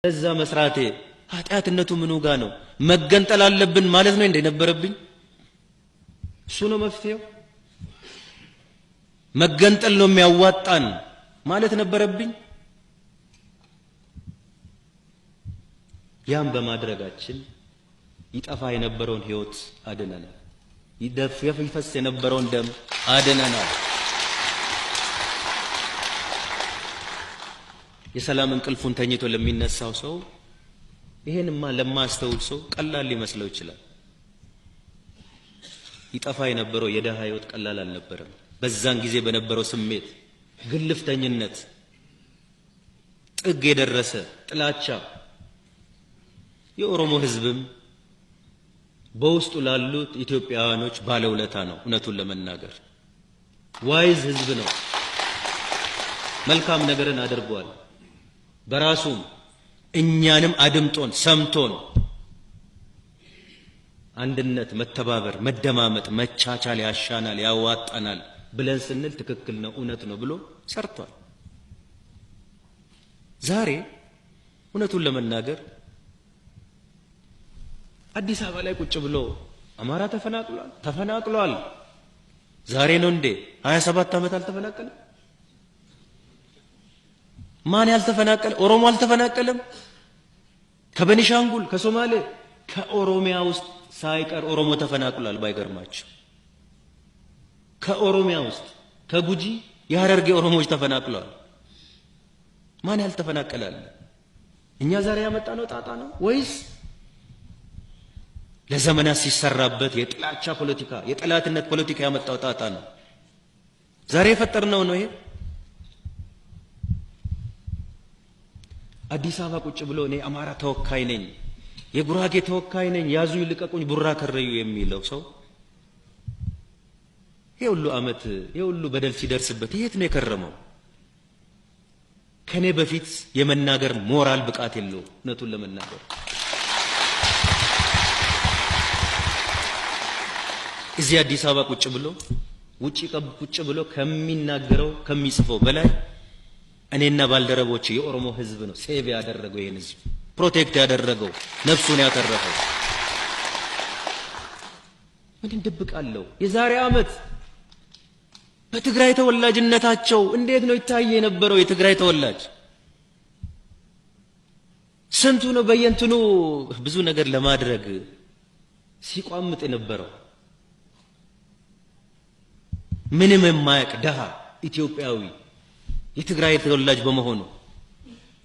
ለዛ መስራቴ ኃጢአትነቱ ምኑ ጋር ነው? መገንጠል አለብን ማለት ነው እንደነበረብኝ? እሱ ነው መፍትሄው? መገንጠል ነው የሚያዋጣን ማለት ነበረብኝ? ያን በማድረጋችን ይጠፋ የነበረውን ህይወት አድነናል። ይፈስ የነበረውን ደም አድነናል። የሰላም እንቅልፉን ተኝቶ ለሚነሳው ሰው ይሄንማ ለማስተውል ሰው ቀላል ሊመስለው ይችላል። ይጠፋ የነበረው የደሃ ህይወት ቀላል አልነበረም። በዛን ጊዜ በነበረው ስሜት፣ ግልፍተኝነት፣ ጥግ የደረሰ ጥላቻ የኦሮሞ ህዝብም በውስጡ ላሉት ኢትዮጵያውያኖች ባለውለታ ነው። እውነቱን ለመናገር ዋይዝ ህዝብ ነው። መልካም ነገርን አድርጓል። በራሱም እኛንም አድምጦን ሰምቶን አንድነት፣ መተባበር፣ መደማመጥ፣ መቻቻል ያሻናል ያዋጣናል ብለን ስንል ትክክል ነው እውነት ነው ብሎ ሰርቷል። ዛሬ እውነቱን ለመናገር አዲስ አበባ ላይ ቁጭ ብሎ አማራ ተፈናቅሏል። ዛሬ ነው እንዴ? 27 ዓመት አልተፈናቀለም? ማን ያልተፈናቀለ? ኦሮሞ አልተፈናቀለም? ከቤኒሻንጉል፣ ከሶማሌ፣ ከኦሮሚያ ውስጥ ሳይቀር ኦሮሞ ተፈናቅሏል። ባይገርማችሁ ከኦሮሚያ ውስጥ ከጉጂ የሐረርጌ ኦሮሞዎች ተፈናቅለዋል። ማን ያልተፈናቀላል? እኛ ዛሬ ያመጣነው ጣጣ ነው ወይስ ለዘመናት ሲሰራበት የጥላቻ ፖለቲካ የጠላትነት ፖለቲካ ያመጣው ጣጣ ነው? ዛሬ የፈጠርነው ነው ይሄ? አዲስ አበባ ቁጭ ብሎ እኔ አማራ ተወካይ ነኝ፣ የጉራጌ ተወካይ ነኝ፣ ያዙኝ ልቀቁኝ ቡራ ከረዩ የሚለው ሰው የሁሉ ዓመት የሁሉ በደል ሲደርስበት የት ነው የከረመው? ከኔ በፊት የመናገር ሞራል ብቃት የለው። እውነቱን ለመናገር እዚህ አዲስ አበባ ቁጭ ብሎ ውጪ ቁጭ ብሎ ከሚናገረው ከሚጽፈው በላይ እኔና ባልደረቦች የኦሮሞ ህዝብ ነው ሴቭ ያደረገው፣ ይሄን ህዝብ ፕሮቴክት ያደረገው፣ ነፍሱን ያተረፈው። ምን እንደብቃለሁ? የዛሬ ዓመት በትግራይ ተወላጅነታቸው እንዴት ነው ይታይ የነበረው? የትግራይ ተወላጅ ስንቱ ነው በየንትኑ ብዙ ነገር ለማድረግ ሲቋምጥ የነበረው? ምንም የማያውቅ ደሃ ኢትዮጵያዊ የትግራይ ተወላጅ በመሆኑ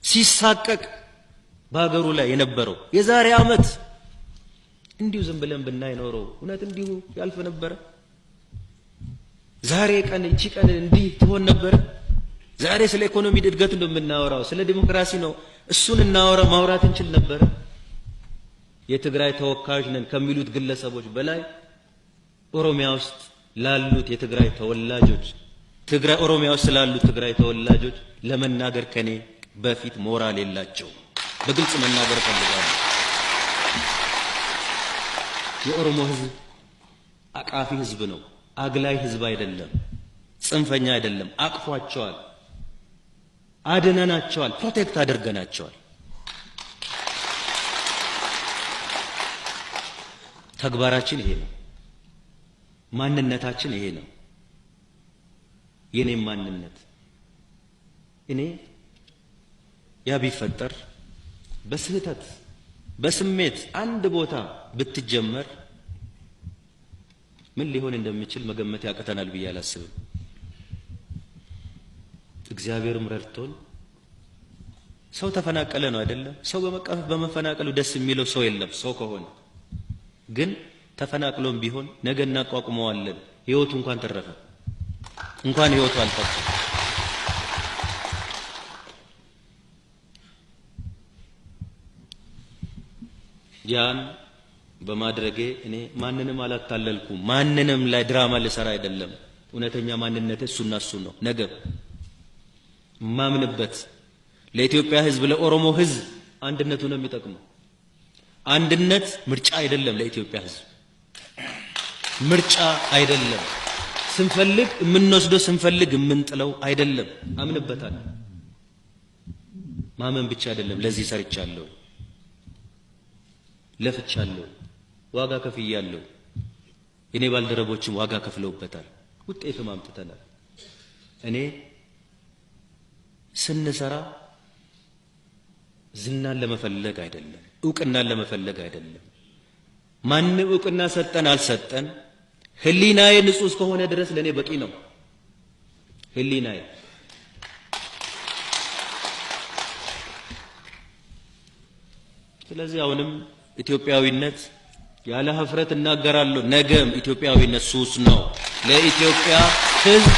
ሲሳቀቅ በሀገሩ ላይ የነበረው የዛሬ ዓመት እንዲሁ ዝም ብለን ብናይ ኖረው እውነት እንዲሁ ያልፍ ነበረ? ዛሬ ቀን እቺ ቀን እንዲህ ትሆን ነበረ? ዛሬ ስለ ኢኮኖሚ እድገት ነው የምናወራው፣ ስለ ዲሞክራሲ ነው፣ እሱን ማውራት እንችል ነበረ? የትግራይ ተወካዮች ነን ከሚሉት ግለሰቦች በላይ ኦሮሚያ ውስጥ ላሉት የትግራይ ተወላጆች ኦሮሚያ ውስጥ ስላሉት ትግራይ ተወላጆች ለመናገር ከኔ በፊት ሞራል የላቸው። በግልጽ መናገር ፈልጋለሁ። የኦሮሞ ህዝብ አቃፊ ህዝብ ነው። አግላይ ህዝብ አይደለም፣ ጽንፈኛ አይደለም። አቅፏቸዋል፣ አድነናቸዋል፣ ፕሮቴክት አድርገናቸዋል። ተግባራችን ይሄ ነው። ማንነታችን ይሄ ነው። የኔም ማንነት እኔ ያ ቢፈጠር በስህተት በስሜት አንድ ቦታ ብትጀመር ምን ሊሆን እንደሚችል መገመት ያቀተናል ብዬ አላስብም። እግዚአብሔርም ረድቶን ሰው ተፈናቀለ ነው አይደለም? ሰው በመፈናቀሉ ደስ የሚለው ሰው የለም። ሰው ከሆነ ግን ተፈናቅሎም ቢሆን ነገ እናቋቁመዋለን። ህይወቱ እንኳን ተረፈ፣ እንኳን ህይወቱ አልጠፋ። ያን በማድረጌ እኔ ማንንም አላታለልኩም። ማንንም ላይ ድራማ ልሰራ አይደለም። እውነተኛ ማንነቴ እሱና እሱ ነው። ነገ ማምንበት ለኢትዮጵያ ህዝብ ለኦሮሞ ህዝብ አንድነቱ ነው የሚጠቅመው። አንድነት ምርጫ አይደለም። ለኢትዮጵያ ህዝብ ምርጫ አይደለም። ስንፈልግ የምንወስደው ስንፈልግ የምንጥለው አይደለም። አምንበታለሁ። ማመን ብቻ አይደለም ለዚህ ሰርቻለሁ ለፍቻለሁ ዋጋ ከፍያለሁ እኔ ባልደረቦችም ዋጋ ከፍለውበታል ውጤትም አምጥተናል እኔ ስንሰራ ዝናን ለመፈለግ አይደለም ዕውቅናን ለመፈለግ አይደለም ማንም ዕውቅና ሰጠን አልሰጠን ህሊናዬ ንጹህ እስከሆነ ድረስ ለኔ በቂ ነው ህሊናዬ ስለዚህ አሁንም ኢትዮጵያዊነት ያለ ሀፍረት እናገራለሁ ነገም ኢትዮጵያዊነት ሱስ ነው ለኢትዮጵያ ህዝብ